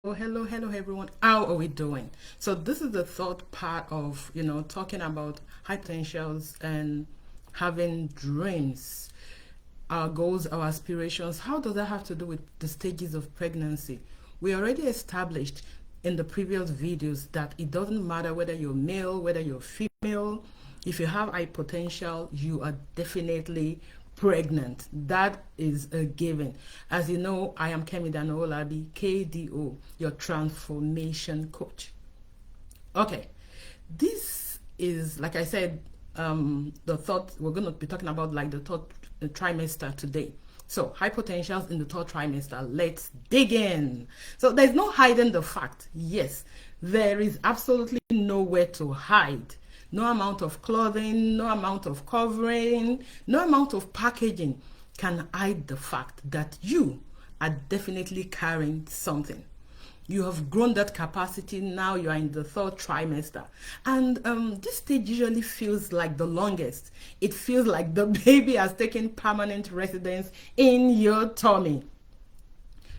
Hello everyone. How are we doing? So this is the third part of, talking about high potentials and having dreams, our goals, our aspirations. How does that have to do with the stages of pregnancy? We already established in the previous videos that it doesn't matter whether you're male, whether you're female. If you have high potential, you are definitely pregnant. That is a given. As you know, I am Dan-Owolabi, KDO, your transformation coach. Okay, this is, like I said, the thought we're going to be talking about, like the third trimester today. So, high potentials in the third trimester. Let's dig in. So, there's no hiding the fact. Yes, there is absolutely nowhere to hide. No amount of clothing, no amount of covering, no amount of packaging can hide the fact that you are definitely carrying something. You have grown that capacity. Now you are in the third trimester. And this stage usually feels like the longest. It feels like the baby has taken permanent residence in your tummy.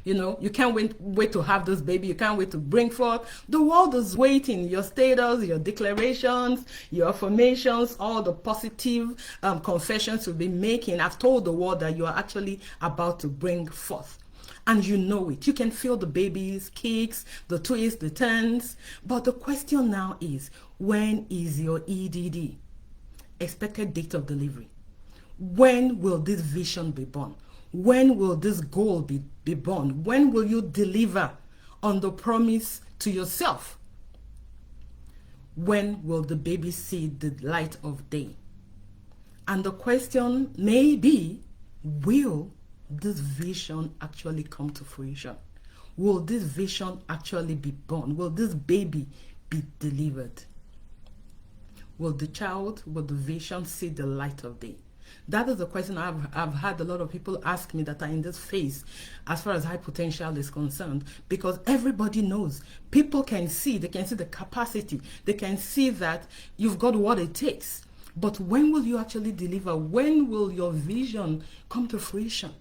You can't wait to have this baby. You can't wait to bring forth. The world is waiting. Your status, your declarations, your affirmations, all the positive confessions you'll be making. I've told the world that you are actually about to bring forth. And you know it. You can feel the baby's kicks, the twists, the turns. But the question now is, when is your EDD? Expected date of delivery. When will this vision be born? When will this goal be born? When will you deliver on the promise to yourself? When will the baby see the light of day? And the question may be, will this vision actually come to fruition? Will this vision actually be born? Will this baby be delivered? Will the vision see the light of day? That is the question I've had a lot of people ask me that are in this phase as far as high potential is concerned, because everybody knows. People can see, they can see the capacity, they can see that you've got what it takes. But when will you actually deliver? When will your vision come to fruition?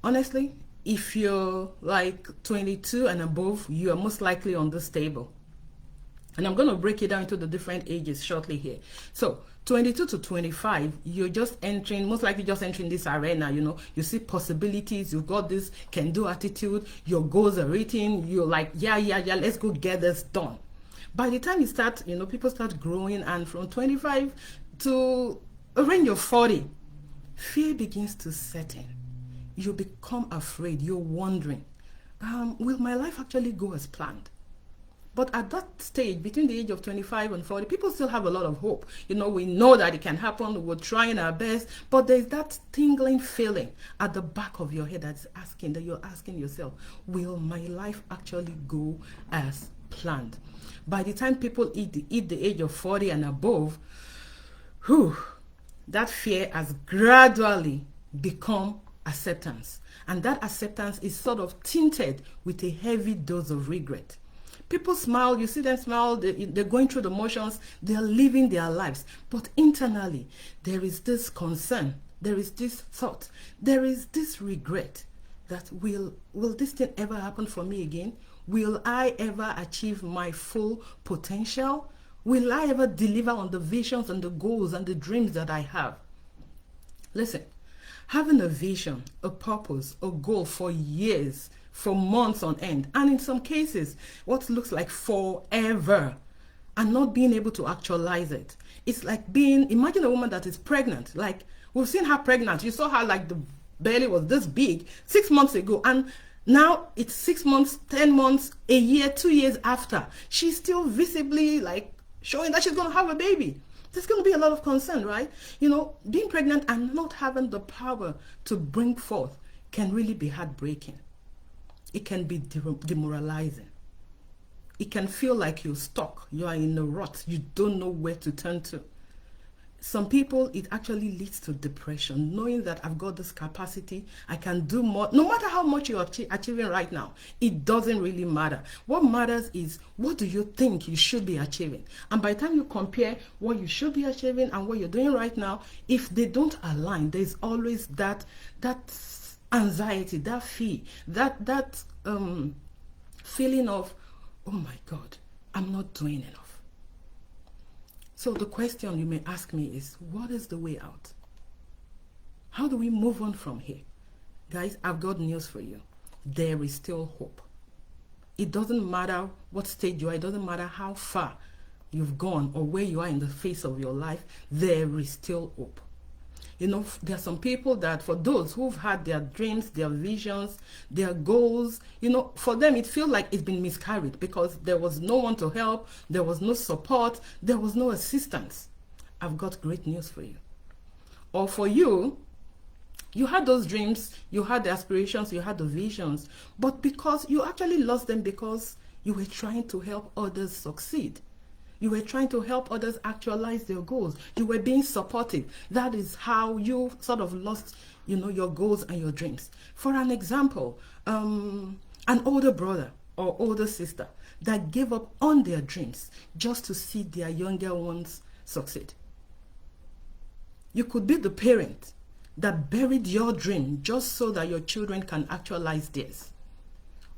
Honestly, if you're like 22 and above, you are most likely on this table. And I'm going to break it down into the different ages shortly here. So 22 to 25, you're just entering, most likely just entering this arena, you see possibilities, you've got this can-do attitude, your goals are written, you're like, yeah, let's go get this done. By the time you start, people start growing, and from 25 to a range of 40, fear begins to set in. You become afraid, you're wondering, will my life actually go as planned? But at that stage, between the age of 25 and 40, people still have a lot of hope. We know that it can happen. We're trying our best. But there's that tingling feeling at the back of your head that you're asking yourself, will my life actually go as planned? By the time people hit the age of 40 and above, that fear has gradually become acceptance. And that acceptance is sort of tinted with a heavy dose of regret. People smile, you see them smile, they're going through the motions, they're living their lives. But internally, there is this concern, there is this thought, there is this regret that will this thing ever happen for me again? Will I ever achieve my full potential? Will I ever deliver on the visions and the goals and the dreams that I have? Listen, having a vision, a purpose, a goal for years, for months on end, and in some cases, what looks like forever, and not being able to actualize it. It's like imagine a woman that is pregnant. Like, we've seen her pregnant. You saw her like the belly was this big 6 months ago, and now it's 6 months, 10 months, a year, 2 years after. She's still visibly like showing that she's going to have a baby. There's going to be a lot of concern, right? Being pregnant and not having the power to bring forth can really be heartbreaking. It can be demoralizing. It can feel like you're stuck. You are in a rut. You don't know where to turn to. Some people, it actually leads to depression, knowing that I've got this capacity, I can do more. No matter how much you're achieving right now, it doesn't really matter. What matters is, what do you think you should be achieving? And by the time you compare what you should be achieving and what you're doing right now, if they don't align, there's always that anxiety, that fear, that feeling of, oh my God, I'm not doing enough. So the question you may ask me is, what is the way out? How do we move on from here? Guys, I've got news for you. There is still hope. It doesn't matter what stage you are. It doesn't matter how far you've gone or where you are in the face of your life. There is still hope. You know, there are some people that, for those who've had their dreams, their visions, their goals, you know, for them it feels like it's been miscarried because there was no one to help, there was no support, there was no assistance. I've got great news for you. Or for you, you had those dreams, you had the aspirations, you had the visions, but because you actually lost them because you were trying to help others succeed. You were trying to help others actualize their goals. You were being supportive. That is how you sort of lost, you know, your goals and your dreams. For an example, an older brother or older sister that gave up on their dreams just to see their younger ones succeed. You could be the parent that buried your dream just so that your children can actualize theirs.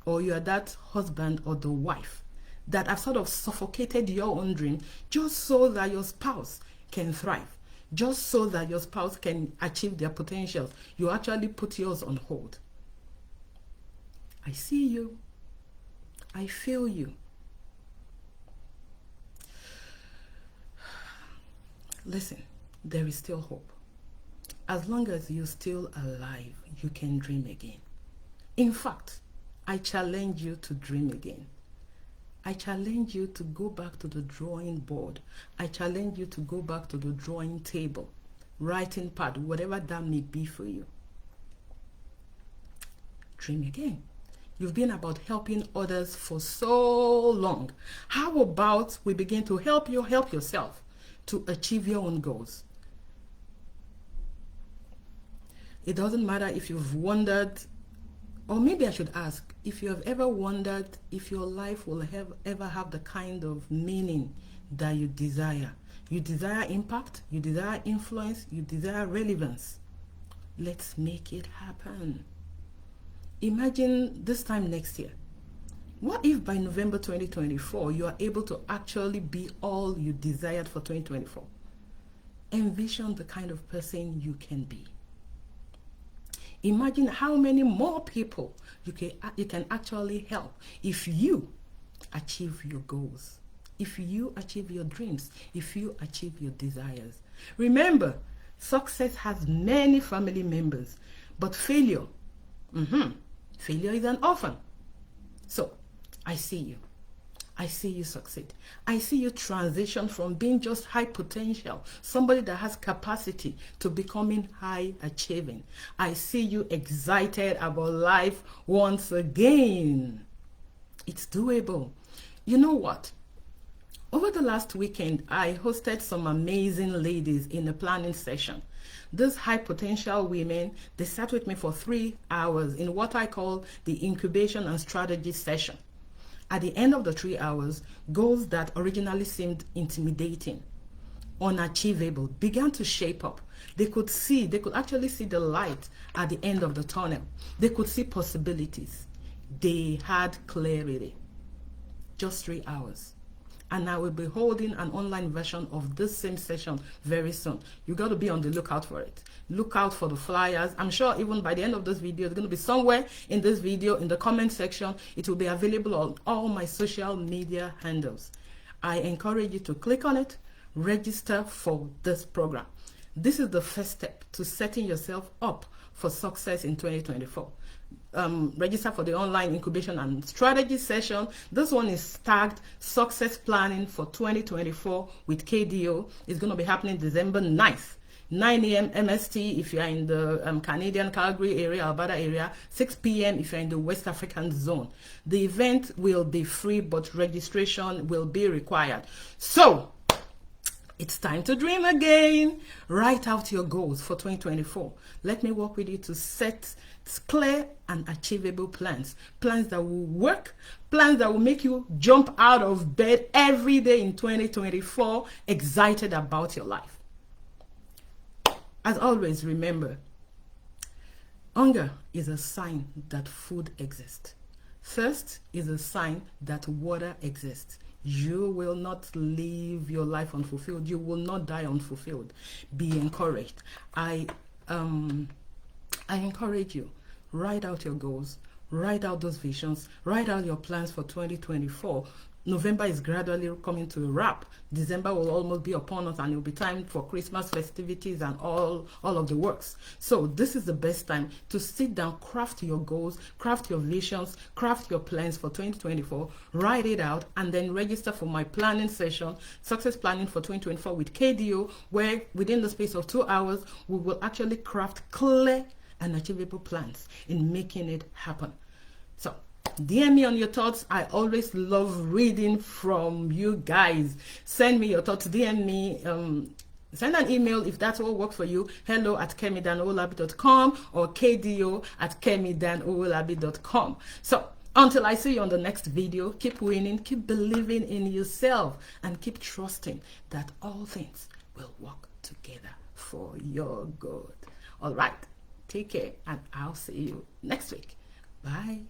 Or you are that husband or the wife that have sort of suffocated your own dream just so that your spouse can thrive, just so that your spouse can achieve their potentials. You actually put yours on hold. I see you. I feel you. Listen, there is still hope. As long as you're still alive, you can dream again. In fact, I challenge you to dream again. I challenge you to go back to the drawing board. I challenge you to go back to the drawing table, writing pad, whatever that may be for you. Dream again. You've been about helping others for so long. How about we begin to help you help yourself to achieve your own goals? It doesn't matter if you've wondered, or maybe I should ask, if you have ever wondered if your life will ever have the kind of meaning that you desire. You desire impact, you desire influence, you desire relevance. Let's make it happen. Imagine this time next year. What if by November 2024, you are able to actually be all you desired for 2024? Envision the kind of person you can be. Imagine how many more people you can actually help if you achieve your goals, if you achieve your dreams, if you achieve your desires. Remember, success has many family members, but failure is an orphan. So, I see you. I see you succeed. I see you transition from being just high potential, somebody that has capacity, to becoming high achieving. I see you excited about life once again. It's doable. You know what? Over the last weekend, I hosted some amazing ladies in a planning session. These high potential women, they sat with me for 3 hours in what I call the incubation and strategy session. At the end of the 3 hours, goals that originally seemed intimidating, unachievable, began to shape up. They could actually see the light at the end of the tunnel. They could see possibilities. They had clarity. Just 3 hours. And I will be holding an online version of this same session very soon. You got to be on the lookout for it. Look out for the flyers. I'm sure even by the end of this video, it's going to be somewhere in this video, in the comment section. It will be available on all my social media handles. I encourage you to click on it, register for this program. This is the first step to setting yourself up for success in 2024. Register for the online incubation and strategy session. This one is tagged Success Planning for 2024 with KDO. It's going to be happening December 9th, 9 a.m. MST if you are in the Canadian Calgary area, Alberta area, 6 p.m. if you're in the West African zone. The event will be free, but registration will be required. So, it's time to dream again. Write out your goals for 2024. Let me work with you to set clear and achievable plans. Plans that will work. Plans that will make you jump out of bed every day in 2024, excited about your life. As always, remember, Hunger is a sign that food exists. Thirst is a sign that water exists. You will not live your life unfulfilled. You will not die unfulfilled. Be encouraged. I encourage you. Write out your goals. Write out those visions. Write out your plans for 2024. November is gradually coming to a wrap. December will almost be upon us, and it will be time for Christmas festivities and all of the works. So this is the best time to sit down, craft your goals, craft your visions, craft your plans for 2024, write it out, and then register for my planning session, Success Planning for 2024 with KDO, where within the space of 2 hours, we will actually craft clear and achievable plans in making it happen. So DM me on your thoughts. I always love reading from you guys. Send me your thoughts. DM me. Send an email if that's what works for you. hello@kemi-dan-owolabi.com or kdo@kemi-dan-owolabi.com. So until I see you on the next video, keep winning, keep believing in yourself, and keep trusting that all things will work together for your good. All right. Take care, and I'll see you next week. Bye.